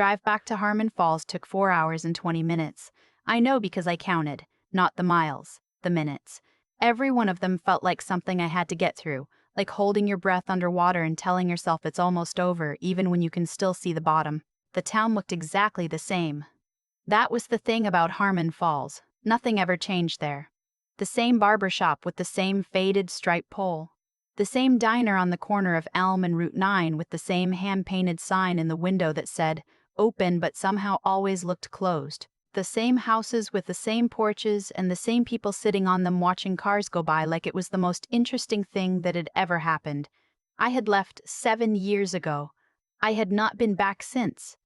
Drive back to Harmon Falls took 4 hours and 20 minutes. I know because I counted, not the miles, the minutes. Every one of them felt like something I had to get through, like holding your breath underwater and telling yourself it's almost over, even when you can still see the bottom. The town looked exactly the same. That was the thing about Harmon Falls. Nothing ever changed there. The same barber shop with the same faded striped pole. The same diner on the corner of Elm and Route 9 with the same hand-painted sign in the window that said, open but somehow always looked closed. The same houses with the same porches and the same people sitting on them watching cars go by like it was the most interesting thing that had ever happened. I had left 7 years ago. I had not been back since.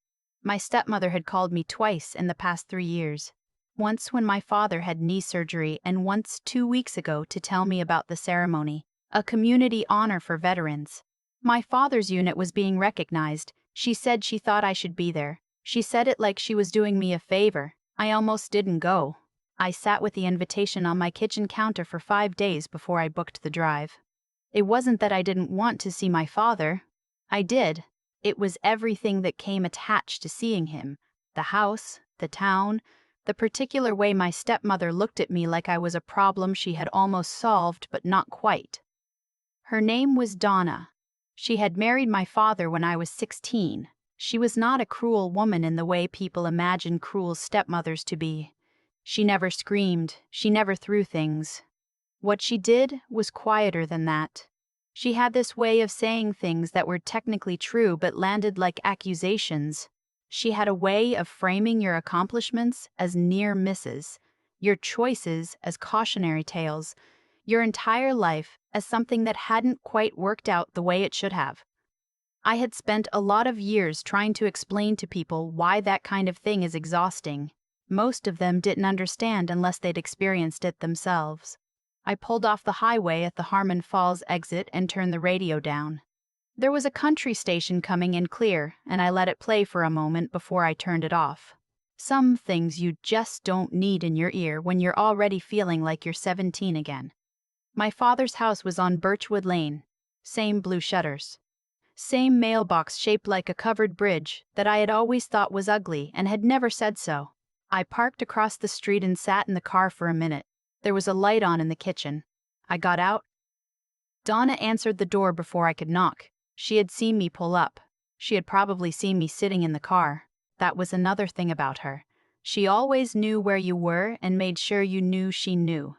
My stepmother had called me twice in the past 3 years. Once when my father had knee surgery and once 2 weeks ago to tell me about the ceremony, a community honor for veterans. My father's unit was being recognized. She said she thought I should be there. She said it like she was doing me a favor. I almost didn't go. I sat with the invitation on my kitchen counter for 5 days before I booked the drive. It wasn't that I didn't want to see my father. I did. It was everything that came attached to seeing him. The house, the town, the particular way my stepmother looked at me like I was a problem she had almost solved but not quite. Her name was Donna. She had married my father when I was 16. She was not a cruel woman in the way people imagine cruel stepmothers to be. She never screamed, she never threw things. What she did was quieter than that. She had this way of saying things that were technically true but landed like accusations. She had a way of framing your accomplishments as near misses, your choices as cautionary tales, your entire life as something that hadn't quite worked out the way it should have. I had spent a lot of years trying to explain to people why that kind of thing is exhausting. Most of them didn't understand unless they'd experienced it themselves. I pulled off the highway at the Harmon Falls exit and turned the radio down. There was a country station coming in clear, and I let it play for a moment before I turned it off. Some things you just don't need in your ear when you're already feeling like you're 17 again. My father's house was on Birchwood Lane. Same blue shutters. Same mailbox shaped like a covered bridge that I had always thought was ugly and had never said so. I parked across the street and sat in the car for a minute. There was a light on in the kitchen. I got out. Donna answered the door before I could knock. She had seen me pull up. She had probably seen me sitting in the car. That was another thing about her. She always knew where you were and made sure you knew she knew.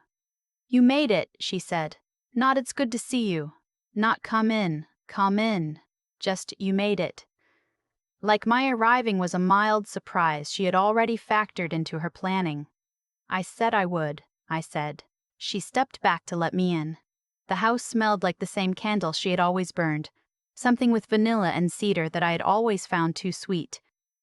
You made it, she said. Not it's good to see you. Not come in, come in. Just you made it. Like my arriving was a mild surprise she had already factored into her planning. I said I would, I said. She stepped back to let me in. The house smelled like the same candle she had always burned, something with vanilla and cedar that I had always found too sweet.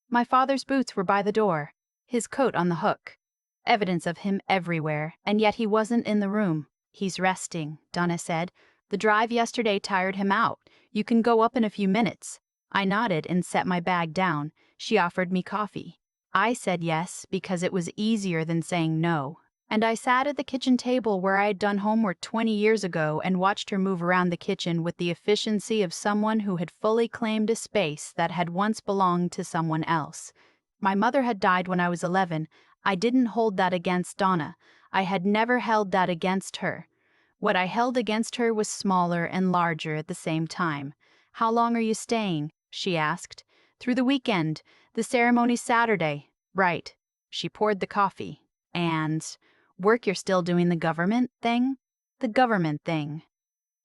My father's boots were by the door, his coat on the hook. Evidence of him everywhere, and yet he wasn't in the room. He's resting, Donna said. The drive yesterday tired him out. You can go up in a few minutes. I nodded and set my bag down. She offered me coffee. I said yes because it was easier than saying no. And I sat at the kitchen table where I had done homework 20 years ago and watched her move around the kitchen with the efficiency of someone who had fully claimed a space that had once belonged to someone else. My mother had died when I was 11. I didn't hold that against Donna. I had never held that against her. What I held against her was smaller and larger at the same time. How long are you staying? She asked. Through the weekend. The ceremony's Saturday. Right. She poured the coffee. And work you're still doing the government thing? The government thing.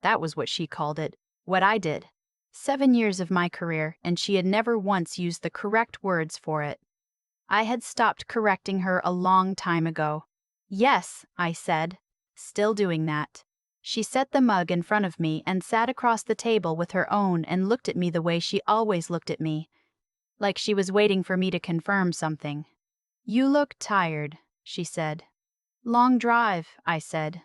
That was what she called it. What I did. 7 years of my career, and she had never once used the correct words for it. I had stopped correcting her a long time ago. Yes, I said. Still doing that. She set the mug in front of me and sat across the table with her own and looked at me the way she always looked at me. Like she was waiting for me to confirm something. You look tired, she said. Long drive, I said.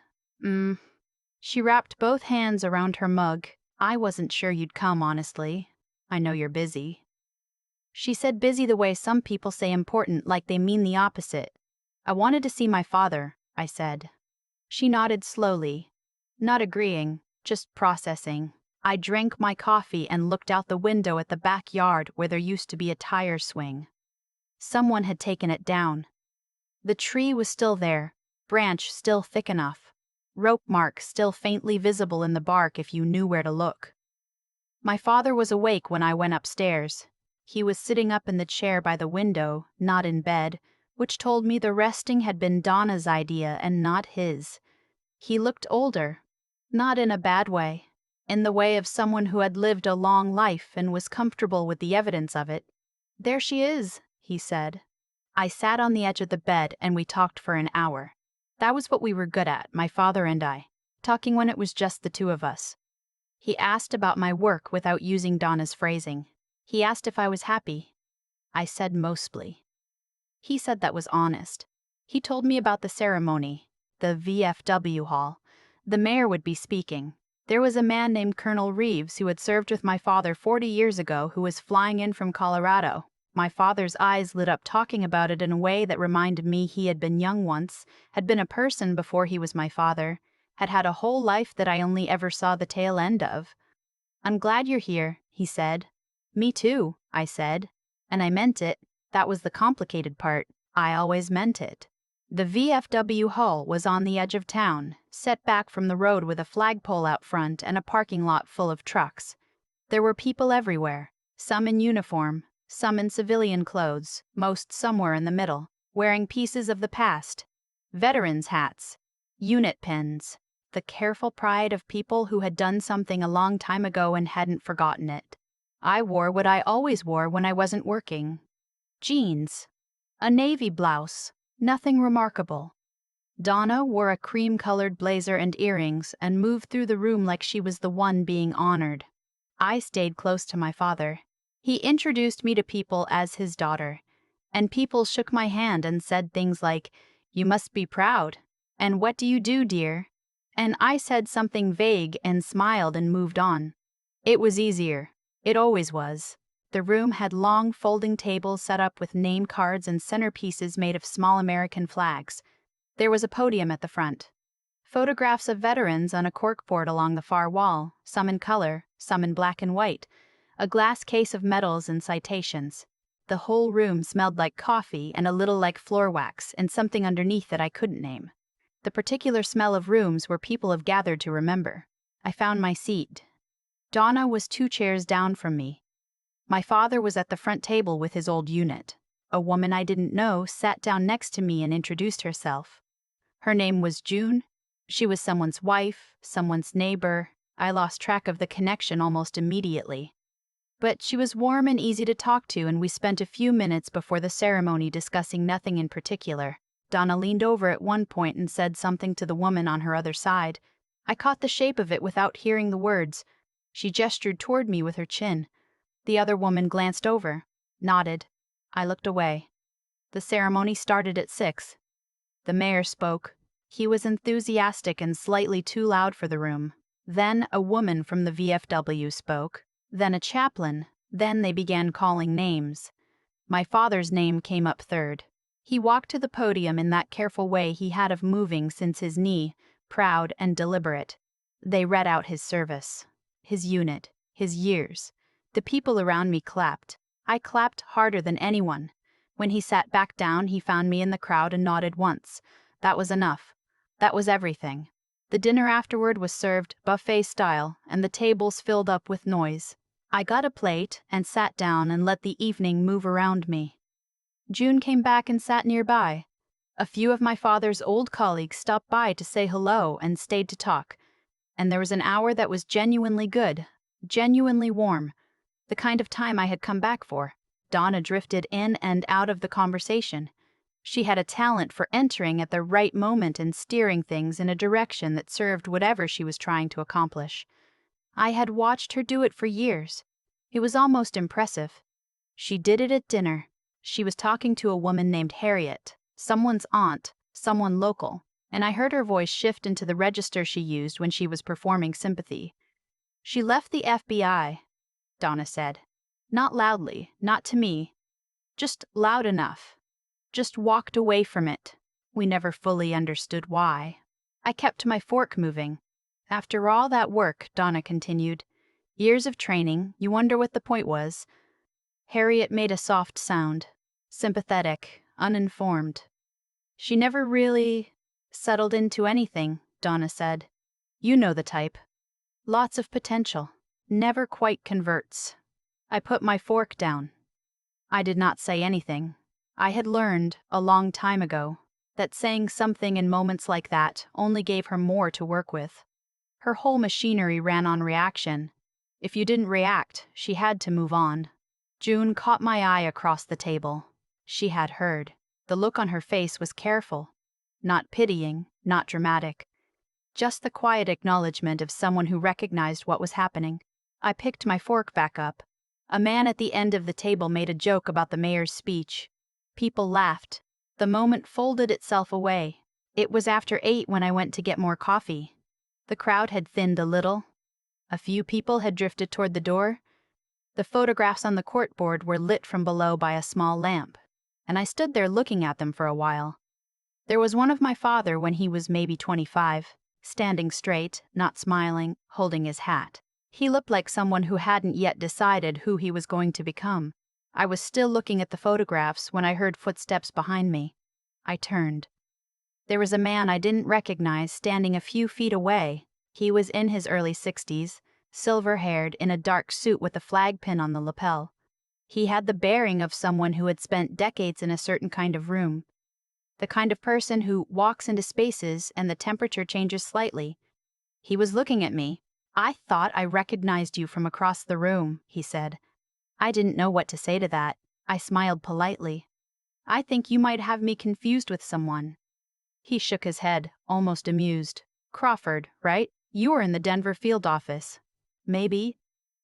She wrapped both hands around her mug. I wasn't sure you'd come, honestly. I know you're busy. She said busy the way some people say important, like they mean the opposite. I wanted to see my father, I said. She nodded slowly. Not agreeing, just processing. I drank my coffee and looked out the window at the backyard where there used to be a tire swing. Someone had taken it down. The tree was still there, branch still thick enough, rope marks still faintly visible in the bark if you knew where to look. My father was awake when I went upstairs. He was sitting up in the chair by the window, not in bed, which told me the resting had been Donna's idea and not his. He looked older, not in a bad way, in the way of someone who had lived a long life and was comfortable with the evidence of it. "There she is," he said. I sat on the edge of the bed and we talked for an hour. That was what we were good at, my father and I, talking when it was just the two of us. He asked about my work without using Donna's phrasing. He asked if I was happy. I said mostly. He said that was honest. He told me about the ceremony, the VFW hall. The mayor would be speaking. There was a man named Colonel Reeves who had served with my father 40 years ago who was flying in from Colorado. My father's eyes lit up talking about it in a way that reminded me he had been young once, had been a person before he was my father, had had a whole life that I only ever saw the tail end of. "I'm glad you're here," he said. "Me too," I said. And I meant it. That was the complicated part. I always meant it. The VFW hall was on the edge of town, set back from the road with a flagpole out front and a parking lot full of trucks. There were people everywhere, some in uniform, some in civilian clothes, most somewhere in the middle, wearing pieces of the past. Veterans' hats, unit pins, the careful pride of people who had done something a long time ago and hadn't forgotten it. I wore what I always wore when I wasn't working. Jeans. A navy blouse. Nothing remarkable. Donna wore a cream-colored blazer and earrings and moved through the room like she was the one being honored. I stayed close to my father. He introduced me to people as his daughter, and people shook my hand and said things like, "You must be proud," and "What do you do, dear?" And I said something vague and smiled and moved on. It was easier. It always was. The room had long folding tables set up with name cards and centerpieces made of small American flags. There was a podium at the front. Photographs of veterans on a corkboard along the far wall, some in color, some in black and white. A glass case of medals and citations. The whole room smelled like coffee and a little like floor wax and something underneath that I couldn't name. The particular smell of rooms where people have gathered to remember. I found my seat. Donna was 2 chairs down from me. My father was at the front table with his old unit. A woman I didn't know sat down next to me and introduced herself. Her name was June. She was someone's wife, someone's neighbor. I lost track of the connection almost immediately. But she was warm and easy to talk to, and we spent a few minutes before the ceremony discussing nothing in particular. Donna leaned over at one point and said something to the woman on her other side. I caught the shape of it without hearing the words. She gestured toward me with her chin. The other woman glanced over, nodded. I looked away. The ceremony started at 6. The mayor spoke. He was enthusiastic and slightly too loud for the room. Then a woman from the VFW spoke. Then a chaplain. Then they began calling names. My father's name came up third. He walked to the podium in that careful way he had of moving since his knee, proud and deliberate. They read out his service, his unit, his years. The people around me clapped. I clapped harder than anyone. When he sat back down, he found me in the crowd and nodded once. That was enough. That was everything. The dinner afterward was served buffet style, and the tables filled up with noise. I got a plate and sat down and let the evening move around me. June came back and sat nearby. A few of my father's old colleagues stopped by to say hello and stayed to talk. And there was an hour that was genuinely good, genuinely warm, the kind of time I had come back for. Donna drifted in and out of the conversation. She had a talent for entering at the right moment and steering things in a direction that served whatever she was trying to accomplish. I had watched her do it for years. It was almost impressive. She did it at dinner. She was talking to a woman named Harriet, someone's aunt, someone local, and I heard her voice shift into the register she used when she was performing sympathy. "She left the FBI," Donna said. Not loudly, not to me. Just loud enough. Just walked away from it. We never fully understood why. I kept my fork moving. "After all that work," Donna continued, Years of training, you wonder what the point was. Harriet made a soft sound. Sympathetic, uninformed. She never really settled into anything, Donna said. You know the type. Lots of potential. Never quite converts. I put my fork down. I did not say anything. I had learned, a long time ago, that saying something in moments like that only gave her more to work with. Her whole machinery ran on reaction. If you didn't react, she had to move on. June caught my eye across the table. She had heard. The look on her face was careful. Not pitying, not dramatic. Just the quiet acknowledgement of someone who recognized what was happening. I picked my fork back up. A man at the end of the table made a joke about the mayor's speech. People laughed. The moment folded itself away. It was after 8 when I went to get more coffee. The crowd had thinned a little. A few people had drifted toward the door. The photographs on the corkboard were lit from below by a small lamp, and I stood there looking at them for a while. There was one of my father when he was maybe 25, standing straight, not smiling, holding his hat. He looked like someone who hadn't yet decided who he was going to become. I was still looking at the photographs when I heard footsteps behind me. I turned. There was a man I didn't recognize standing a few feet away. He was in his early 60s, silver-haired, in a dark suit with a flag pin on the lapel. He had the bearing of someone who had spent decades in a certain kind of room. The kind of person who walks into spaces and the temperature changes slightly. He was looking at me. I thought I recognized you from across the room, he said. I didn't know what to say to that. I smiled politely. I think you might have me confused with someone. He shook his head, almost amused. Crawford, right? You were in the Denver field office. Maybe.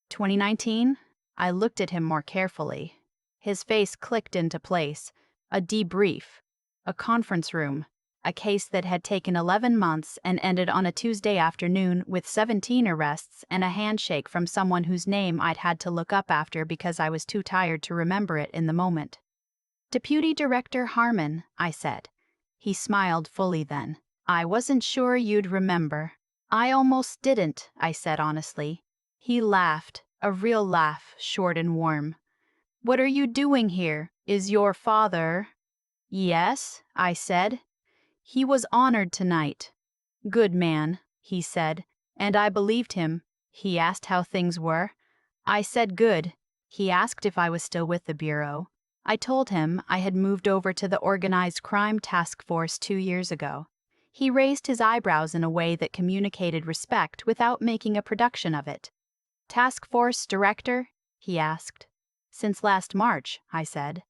2019? I looked at him more carefully. His face clicked into place. A debrief. A conference room. A case that had taken 11 months and ended on a Tuesday afternoon with 17 arrests and a handshake from someone whose name I'd had to look up after because I was too tired to remember it in the moment. Deputy Director Harmon, I said. He smiled fully then. I wasn't sure you'd remember. I almost didn't, I said honestly. He laughed, a real laugh, short and warm. What are you doing here? Is your father... Yes, I said. He was honored tonight. Good man, he said, and I believed him. He asked how things were. I said good. He asked if I was still with the Bureau. I told him I had moved over to the Organized Crime Task Force 2 years ago. He raised his eyebrows in a way that communicated respect without making a production of it. Task Force Director? He asked. Since last March, I said.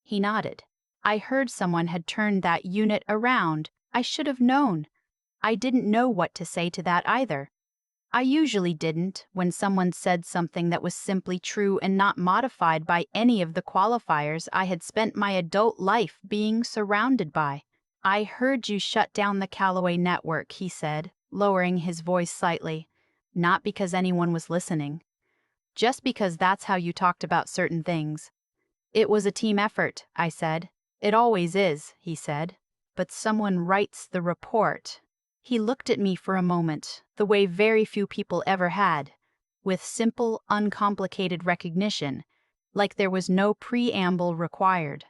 He nodded. I heard someone had turned that unit around. I should have known. I didn't know what to say to that either. I usually didn't when someone said something that was simply true and not modified by any of the qualifiers I had spent my adult life being surrounded by. I heard you shut down the Callaway network, he said, lowering his voice slightly. Not because anyone was listening. Just because that's how you talked about certain things. It was a team effort, I said. It always is, he said. But someone writes the report. He looked at me for a moment, the way very few people ever had, with simple, uncomplicated recognition, like there was no preamble required.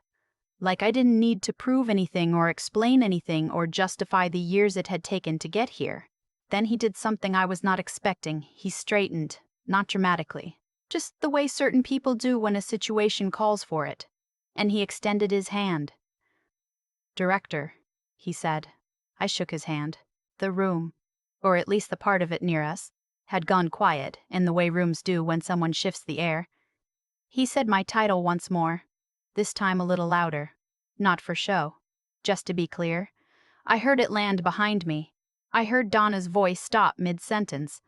Like I didn't need to prove anything or explain anything or justify the years it had taken to get here. Then he did something I was not expecting. He straightened, not dramatically, just the way certain people do when a situation calls for it. And he extended his hand. Director, he said. I shook his hand. The room, or at least the part of it near us, had gone quiet, in the way rooms do when someone shifts the air. He said my title once more, this time a little louder. Not for show. Just to be clear. I heard it land behind me. I heard Donna's voice stop mid-sentence.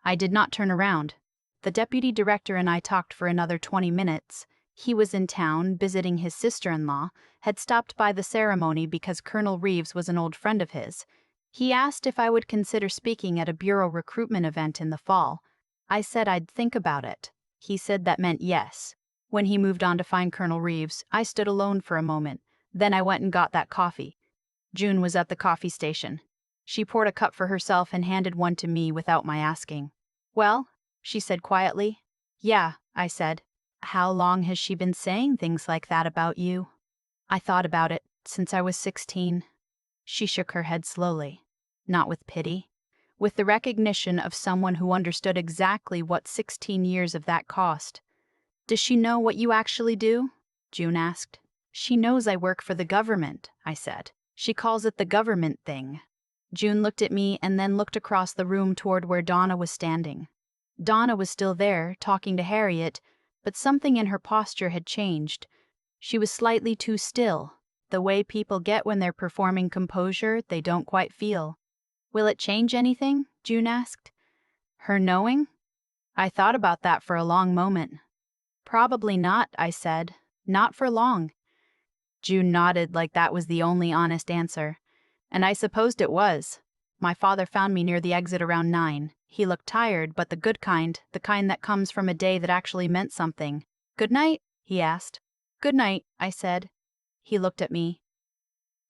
I did not turn around. The deputy director and I talked for another 20 minutes. He was in town, visiting his sister-in-law, had stopped by the ceremony because Colonel Reeves was an old friend of his. He asked if I would consider speaking at a Bureau recruitment event in the fall. I said I'd think about it. He said that meant yes. When he moved on to find Colonel Reeves, I stood alone for a moment. Then I went and got that coffee. June was at the coffee station. She poured a cup for herself and handed one to me without my asking. Well, she said quietly. Yeah, I said. How long has she been saying things like that about you? I thought about it since I was 16. She shook her head slowly, not with pity, with the recognition of someone who understood exactly what 16 years of that cost. Does she know what you actually do? June asked. She knows I work for the government, I said. She calls it the government thing. June looked at me and then looked across the room toward where Donna was standing. Donna was still there, talking to Harriet, but something in her posture had changed. She was slightly too still, the way people get when they're performing composure they don't quite feel. Will it change anything? June asked. Her knowing? I thought about that for a long moment. Probably not, I said. Not for long. June nodded like that was the only honest answer. And I supposed it was. My father found me near the exit around 9. He looked tired, but the kind that comes from a day that actually meant something. Good night? He asked. Good night, I said. He looked at me.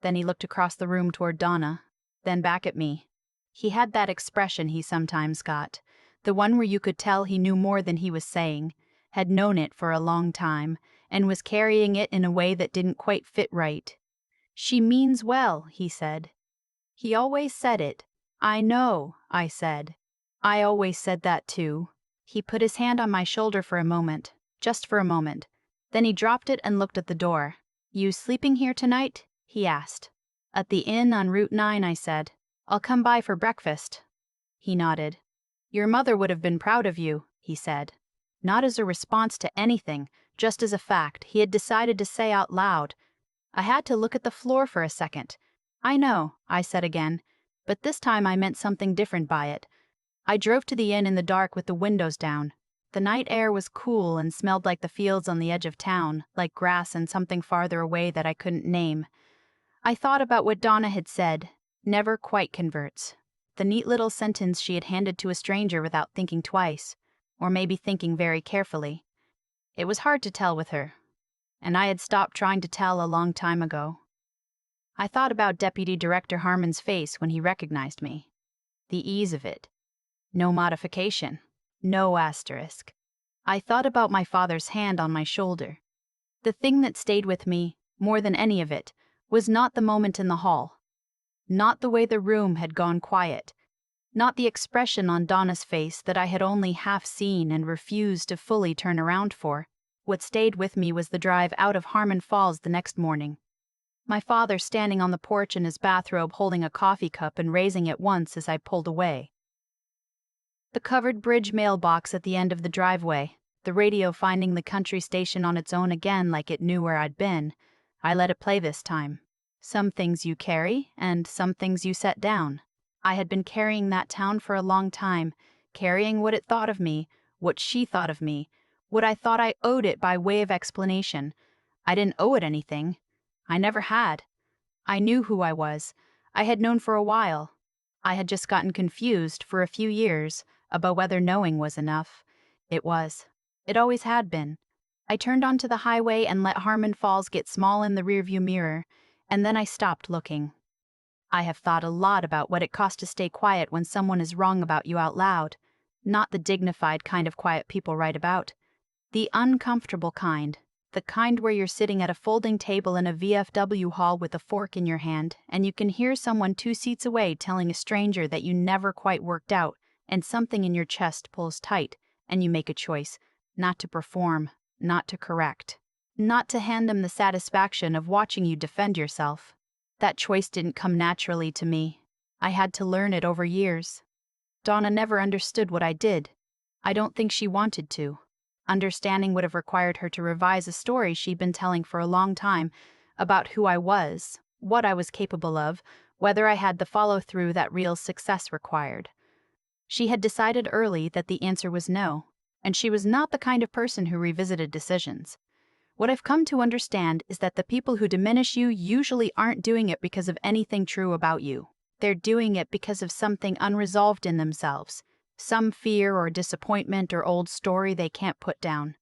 Then he looked across the room toward Donna, then back at me. He had that expression he sometimes got, the one where you could tell he knew more than he was saying, had known it for a long time, and was carrying it in a way that didn't quite fit right. She means well, he said. He always said it. I know, I said. I always said that too. He put his hand on my shoulder for a moment, just for a moment. Then he dropped it and looked at the door. You sleeping here tonight? He asked. At the inn on Route 9, I said. I'll come by for breakfast. He nodded. Your mother would have been proud of you, he said. Not as a response to anything, just as a fact he had decided to say out loud. I had to look at the floor for a second. I know, I said again, but this time I meant something different by it. I drove to the inn in the dark with the windows down. The night air was cool and smelled like the fields on the edge of town, like grass and something farther away that I couldn't name. I thought about what Donna had said, never quite converts. The neat little sentence she had handed to a stranger without thinking twice, or maybe thinking very carefully. It was hard to tell with her, and I had stopped trying to tell a long time ago. I thought about Deputy Director Harmon's face when he recognized me. The ease of it. No modification. No asterisk. I thought about my father's hand on my shoulder. The thing that stayed with me, more than any of it, was not the moment in the hall. Not the way the room had gone quiet. Not the expression on Donna's face that I had only half seen and refused to fully turn around for. What stayed with me was the drive out of Harmon Falls the next morning. My father standing on the porch in his bathrobe holding a coffee cup and raising it once as I pulled away. The covered bridge mailbox at the end of the driveway, the radio finding the country station on its own again like it knew where I'd been. I let it play this time. Some things you carry, and some things you set down. I had been carrying that town for a long time, carrying what it thought of me, what she thought of me, what I thought I owed it by way of explanation. I didn't owe it anything. I never had. I knew who I was. I had known for a while. I had just gotten confused for a few years about whether knowing was enough. It was. It always had been. I turned onto the highway and let Harmon Falls get small in the rearview mirror, and then I stopped looking. I have thought a lot about what it costs to stay quiet when someone is wrong about you out loud. Not the dignified kind of quiet people write about. The uncomfortable kind. The kind where you're sitting at a folding table in a VFW hall with a fork in your hand, and you can hear someone 2 seats away telling a stranger that you never quite worked out, and something in your chest pulls tight, and you make a choice. Not to perform, not to correct. Not to hand them the satisfaction of watching you defend yourself. That choice didn't come naturally to me. I had to learn it over years. Donna never understood what I did. I don't think she wanted to. Understanding would have required her to revise a story she'd been telling for a long time about who I was, what I was capable of, whether I had the follow-through that real success required. She had decided early that the answer was no, and she was not the kind of person who revisited decisions. What I've come to understand is that the people who diminish you usually aren't doing it because of anything true about you. They're doing it because of something unresolved in themselves. Some fear or disappointment or old story they can't put down.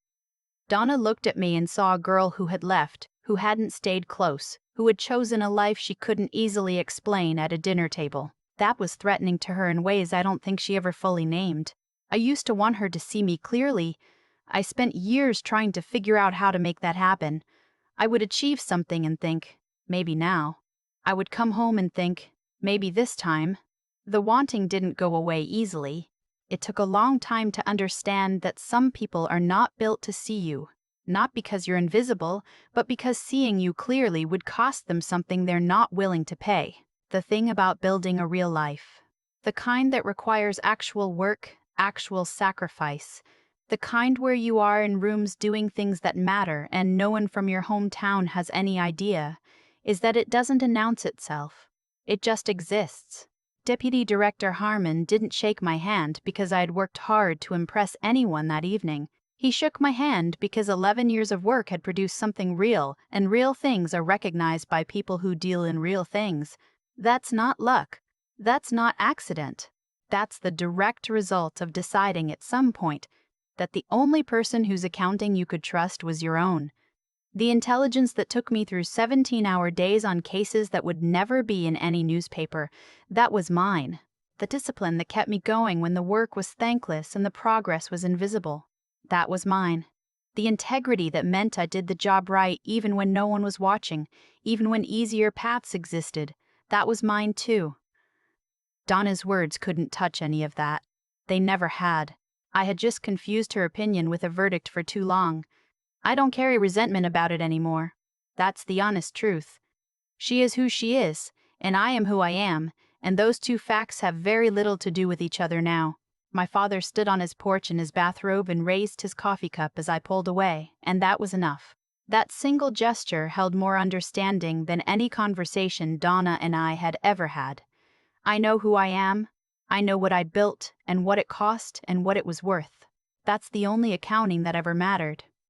Donna looked at me and saw a girl who had left, who hadn't stayed close, who had chosen a life she couldn't easily explain at a dinner table. That was threatening to her in ways I don't think she ever fully named. I used to want her to see me clearly. I spent years trying to figure out how to make that happen. I would achieve something and think, maybe now. I would come home and think, maybe this time. The wanting didn't go away easily. It took a long time to understand that some people are not built to see you, not because you're invisible, but because seeing you clearly would cost them something they're not willing to pay. The thing about building a real life. The kind that requires actual work, actual sacrifice. The kind where you are in rooms doing things that matter and no one from your hometown has any idea, is that it doesn't announce itself. It just exists. Deputy Director Harmon didn't shake my hand because I had worked hard to impress anyone that evening. He shook my hand because 11 years of work had produced something real, and real things are recognized by people who deal in real things. That's not luck. That's not accident. That's the direct result of deciding at some point that the only person whose accounting you could trust was your own. The intelligence that took me through 17-hour days on cases that would never be in any newspaper, that was mine. The discipline that kept me going when the work was thankless and the progress was invisible, that was mine. The integrity that meant I did the job right even when no one was watching, even when easier paths existed, that was mine too. Donna's words couldn't touch any of that. They never had. I had just confused her opinion with a verdict for too long. I don't carry resentment about it anymore. That's the honest truth. She is who she is, and I am who I am, and those two facts have very little to do with each other now. My father stood on his porch in his bathrobe and raised his coffee cup as I pulled away, and that was enough. That single gesture held more understanding than any conversation Donna and I had ever had. I know who I am. I know what I built and what it cost and what it was worth. That's the only accounting that ever mattered.